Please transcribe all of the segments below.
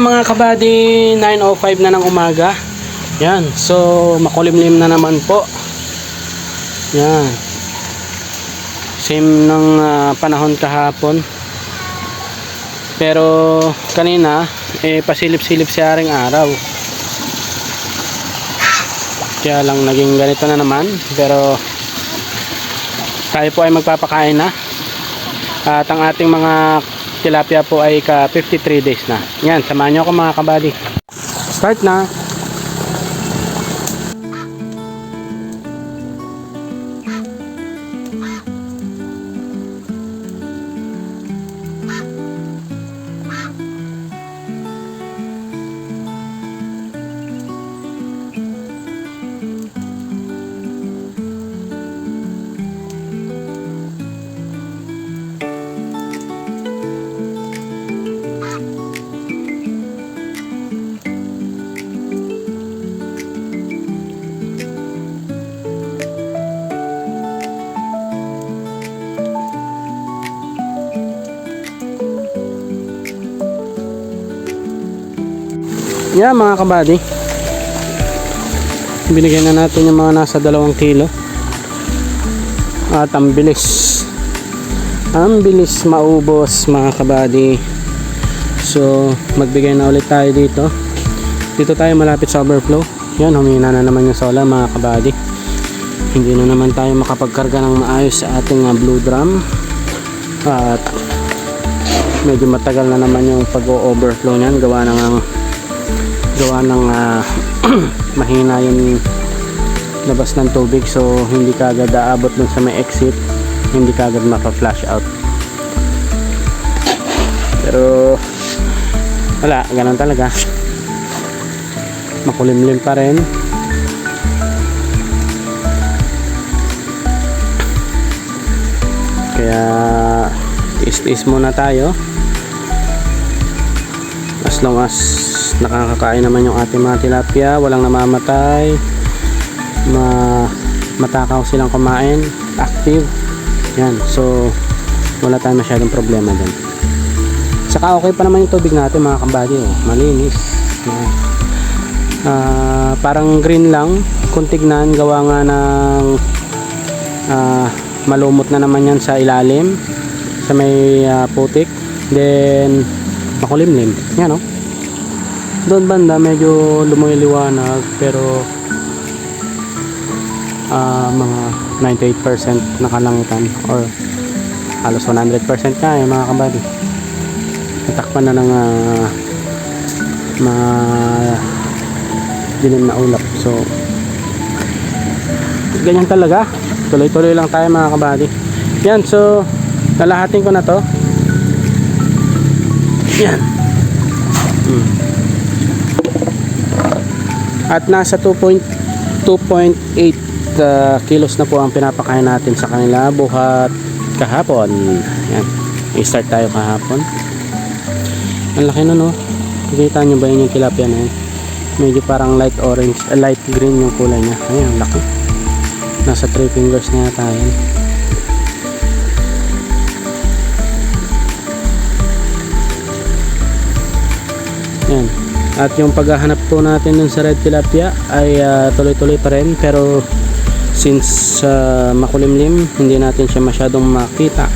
mga kabady, 9:05 na ng umaga. Yan, so makulimlim na naman po. Yan. Same ng panahon kahapon. Pero kanina pasilip-silip sa aring araw. Kaya lang naging ganito na naman. Pero tayo po ay magpapakain na. At ang ating mga tilapia po ay ka 53 days na. Yan, samahan nyo ako mga kabady. Start na. Yan mga kabady, binigyan na natin yung mga nasa 2 kilo. At ang bilis maubos mga kabady. So magbigay na ulit tayo dito tayo malapit sa overflow. Yan, humina na naman yung solar mga kabady. Hindi na naman tayo makapagkarga ng maayos sa ating blue drum. At medyo matagal na naman yung pag-overflow niyan, gawa ng mahina yung labas ng tubig. So hindi kagad aabot dun sa may exit, hindi kagad mapa-flash out. Pero wala, ganun talaga, makulimlim pa rin. Kaya tiis-tiis muna tayo as long as nakakakain naman yung ating mga tilapia, walang namamatay, matakaw silang kumain, active. Yan, so wala tayong masyadong problema dun. Saka okay pa naman yung tubig natin mga kabady, malinis. Parang green lang kung tignan, gawa nga ng malumot na naman yan sa ilalim, sa may putik, then makulimlim. Yan o, doon banda medyo lumiliwanag, pero mga 98% nakalangitan, or halos 100% kaya mga kabady. Natakpan na ng mga dilim na ulap. So ganyan talaga, tuloy-tuloy lang tayo mga kabady. Yan, so lalahatin ko na to. Yan. At nasa 2.8 kilos na po ang pinapakain natin sa kanila buhat kahapon. Yan, i-start tayo kahapon. Ang laki na, no? Nakita nyo ba yun yung tilapia na yun? Medyo parang light orange, light green yung kulay niya. Ayan, laki. Nasa 3 fingers na yata yan. Yan. At yung paghahanap po natin dun sa red tilapia ay tuloy-tuloy pa rin, pero since makulimlim, hindi natin siya masyadong makita.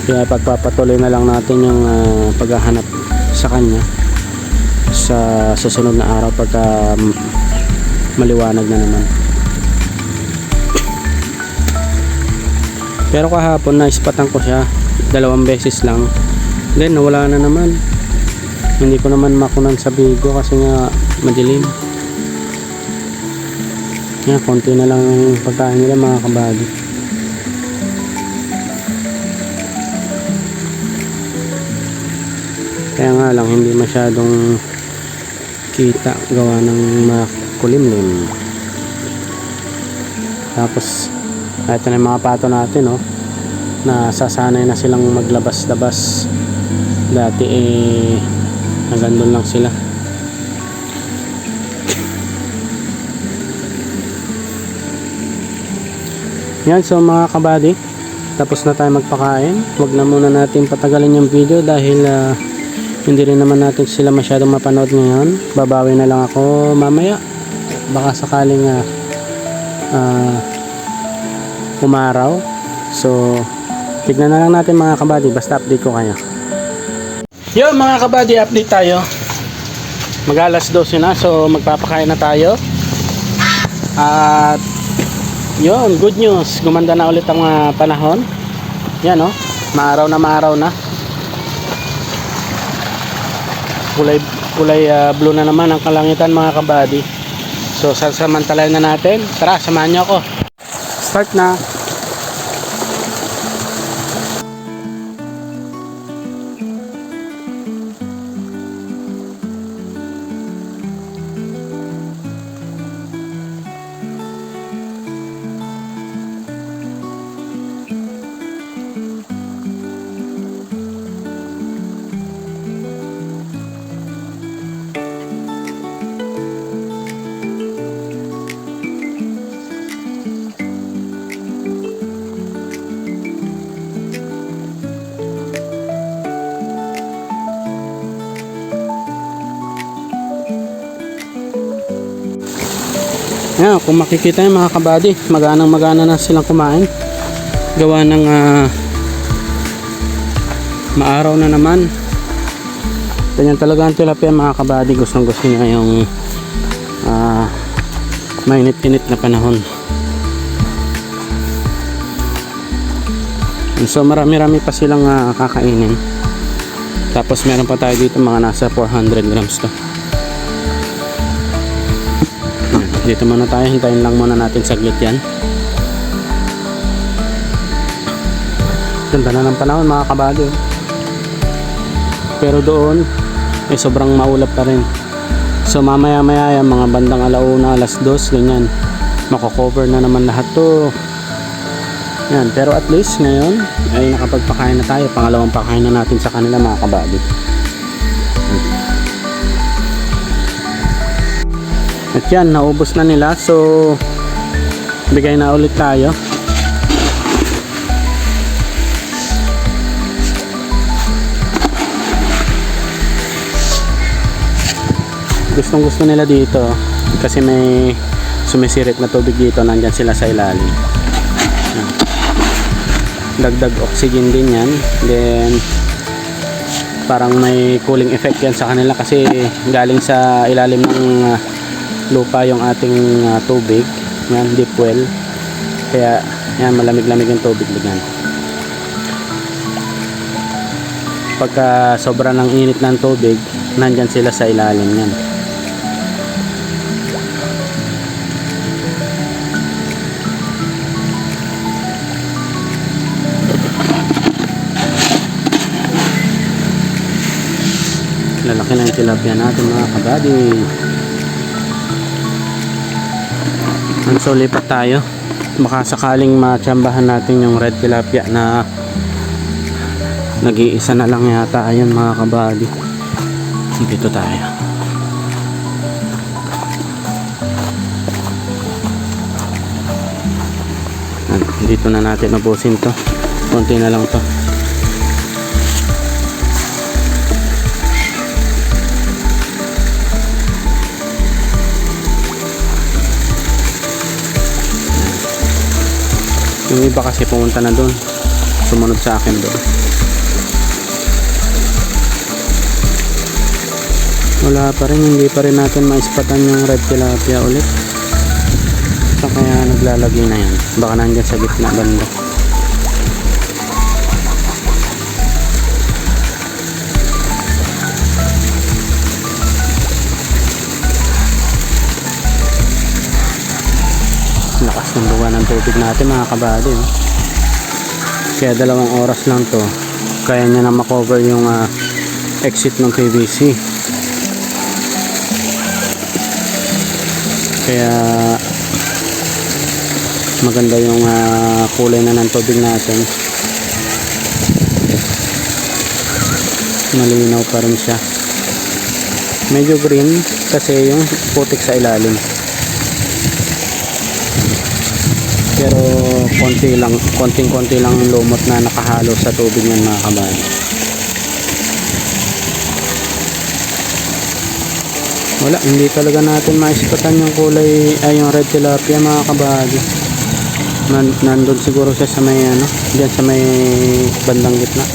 Kaya pagpapatuloy na lang natin yung paghahanap sa kanya sa susunod na araw pagka maliwanag na naman. Pero kahapon na-spatan ko siya 2 beses lang, then nawala na naman. Hindi ko naman makunan sa bigo kasi nga madilim. Yan, konti na lang yung pagkain nila mga kabady. Kaya nga lang hindi masyadong kita gawa ng makulimlim. Tapos ito na yung mga pato natin, no? Nasasanay na silang maglabas-labas. Dati hanggang doon lang sila. Yan, so mga kabady, tapos na tayo magpakain. Huwag na muna natin patagalin yung video dahil Hindi rin naman natin sila masyadong mapanood ngayon. Babawi na lang ako mamaya. Baka sakaling umaraw. So, tignan na lang natin mga kabady. Basta update ko kayo. Yo mga kabady, update tayo. Mag-alas 12 na. So, magpapakain na tayo. At yun, good news. Gumanda na ulit ang panahon. Yan o. Maaraw na. Kulay blue na naman ang kalangitan mga kabady. So, sasamantalayan na natin. Tara, samahan niyo ako. Start na. Yan, kung makikita nyo mga kabady, magana na silang kumain. Gawa ng maaraw na naman. Ganyan talaga ang tilapia mga kabady. Gustong gusto nyo yung mainit-init na panahon. So marami-rami pa silang kakainin. Tapos meron pa tayo dito mga nasa 400 grams to. Dito muna tayo, hintayin lang muna natin saglit yan. Ganda na ng panahon mga kabady. Pero doon sobrang maulap pa rin. So mamaya yan, mga bandang alauna, alas 2 ganyan, mako-cover na naman lahat to. Yan, pero at least ngayon ay nakapagpakain na tayo. Pangalawang pakain na natin sa kanila mga kabady. At yan, naubos na nila. So, bigay na ulit tayo. Gustong gusto nila dito kasi may sumisirit na tubig dito. Nandyan sila sa ilalim. Dagdag oxygen din yan. Then, parang may cooling effect yan sa kanila kasi galing sa ilalim ng lupa yung ating tubig. Yan, deep well. Kaya yan, malamig-lamig yung tubig yan. Pagka sobra ng init ng tubig, nandyan sila sa ilalim yan. Lalaki na yung tilapia natin mga kabady. So lipat tayo. Baka sakaling matsambahan natin yung red tilapia na nag-iisa na lang yata. Ayun mga kabady. Dito tayo. Dito na natin ubusin to. Konti na lang to. Yung iba kasi pumunta na doon, sumunod sa akin doon. Wala pa rin, hindi pa rin natin maispatan yung red tilapia ulit. So kaya naglalagay na yan. Baka nandyan sa gitna banda. Lakas ng buga ng tubig natin mga kabady. Kaya 2 oras lang to, kaya niya na makover yung exit ng PVC. Kaya maganda yung kulay na ng tubig natin. Malinaw pa rin siya. Medyo green kasi yung putik sa ilalim. Pero konting-konti lang lumot na nakahalo sa tubig niyan mga kabady. Wala, hindi talaga natin maispatan yung kulay ay yung red tilapia mga kabady. Nandun siguro siya sa may ano, diyan sa may bandang gitna.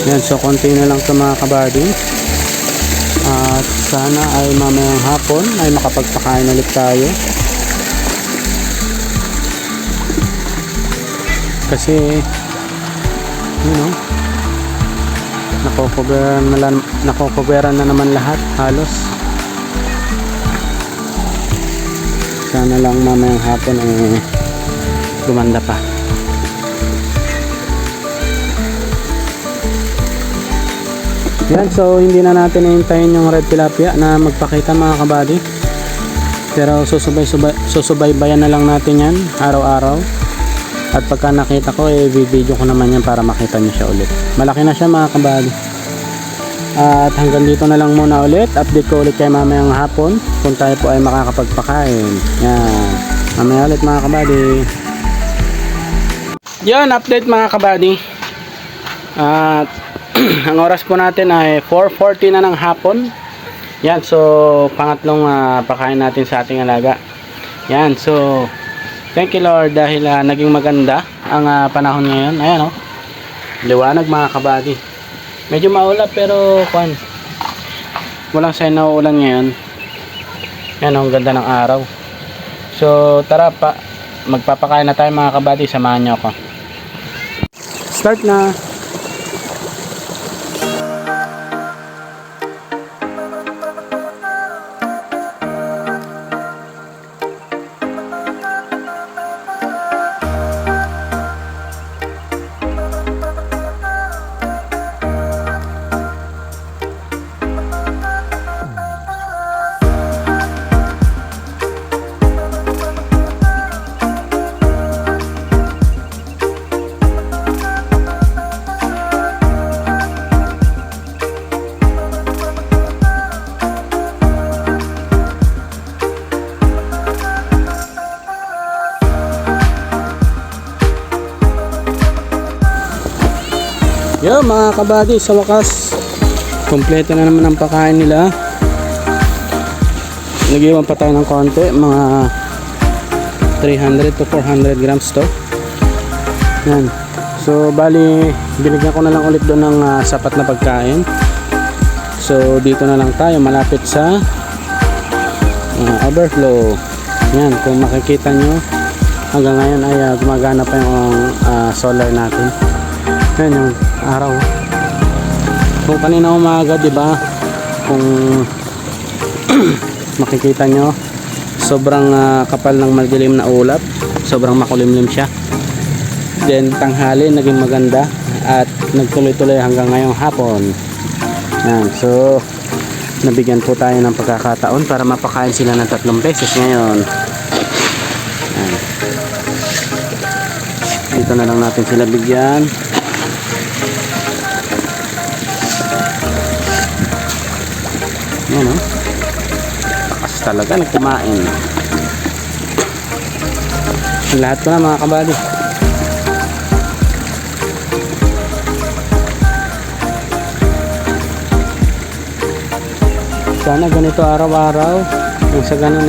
Yan, so konti na lang ito mga kabady. At sana ay mamayang hapon ay makapagpakain ulit tayo. Kasi nakocoveran na naman lahat halos. Sana lang mamayang hapon ay gumanda pa. Yan, so hindi na natin hintayin yung red tilapia na magpakita mga kabady. Pero susubaybayan na lang natin yan araw-araw. At pagka nakita ko, video ko naman yan para makita nyo siya ulit. Malaki na siya mga kabady. At hanggang dito na lang muna ulit. Update ko ulit kay mamayang hapon kung tayo po ay makakapagpakain. Yan, mamaya ulit mga kabady. Yan, update mga kabady. At ang oras po natin ay 4:40 na ng hapon. Yan, so pangatlong pakain natin sa ating alaga. Yan, so thank you Lord dahil naging maganda ang panahon ngayon. Ayan liwanag mga kabady. Medyo maulap pero walang sign na uulan ngayon. Yan, ang ganda ng araw. So tara pa, magpapakain na tayo mga kabady. Samahan nyo ako. Start na. Yo mga kabady, sa wakas kompleto na naman ang pakain nila. Nag-iwan pa tayo ng konti, mga 300 to 400 grams to. Yan, so bali binigyan ko na lang ulit doon ng sapat na pagkain. So dito na lang tayo malapit sa overflow. Yan, kung makikita nyo hanggang ngayon ay gumagana pa yung solar natin. Yan yung araw. Kung kanina umaga, di ba? Kung makikita nyo, sobrang kapal ng madilim na ulap, sobrang makulimlim siya. Then tanghali naging maganda at nagtuloy-tuloy hanggang ngayong hapon. Yan, so nabigyan po tayo ng pagkakataon para mapakain sila ng 3 beses ngayon. Yan. Dito na lang natin sila bigyan. Yan lakas talaga nagkumain. Lahat ko na mga kabady. Sana ganito araw-araw. Yung sa ganun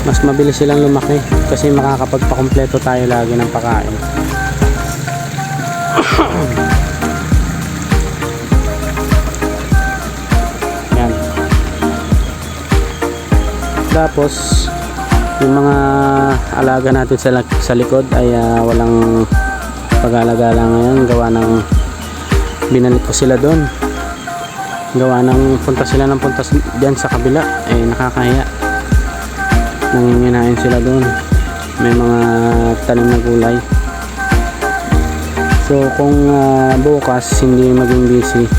mas mabilis silang lumaki kasi makakapagpakompleto tayo lagi ng pakain. Tapos yung mga alaga natin sa likod ay walang pag-alagala ngayon, gawa ng binalik ko sila doon, gawa ng punta sila ng punta diyan sa kabila, nakakahiya. Nanginginain sila doon, may mga tanim na gulay. So kung bukas hindi maging busy,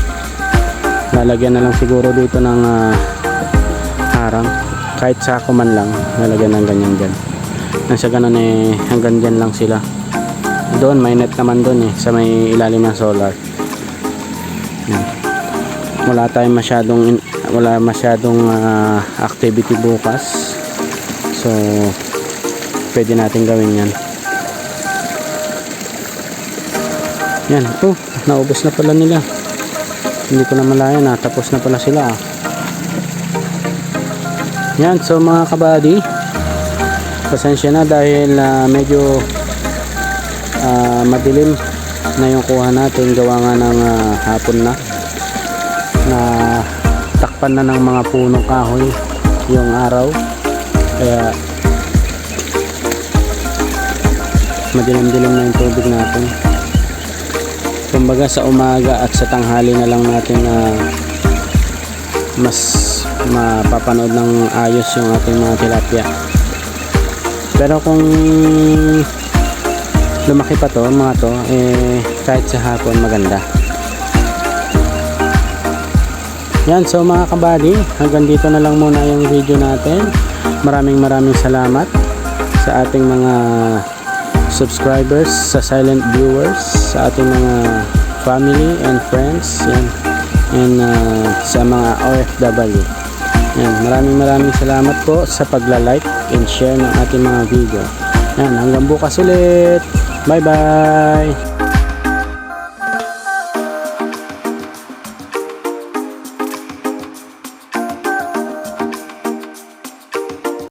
lalagyan na lang siguro dito ng harang. Kahit sako man lang, nalagyan ng ganyan dyan. Nasa ganun hanggang dyan lang sila. Doon, may net naman doon sa may ilalim ng solar. Yan. Wala masyadong activity bukas. So So pwede natin gawin yan. Yan, naubos na pala nila. Hindi ko na malaya na tapos na pala sila. Yan, so mga kabady, pasensya na dahil medyo madilim na yung kuha natin, gawa nga ng hapon na takpan na ng mga punong kahoy yung araw, kaya madilim-dilim na yung tubig natin. Kumbaga sa umaga at sa tanghali na lang natin mas mapapanood ng ayos yung ating mga tilapia. Pero kung lumaki pa to mga to, kahit sa hapon maganda. Yan, so mga kabady, hanggang dito na lang muna yung video natin. Maraming salamat sa ating mga subscribers, sa silent viewers, sa ating mga family and friends, yan, and sa mga OFW. Yan, maraming salamat po sa pagla-like and share ng ating mga video. Yan, hanggang bukas ulit. Bye bye.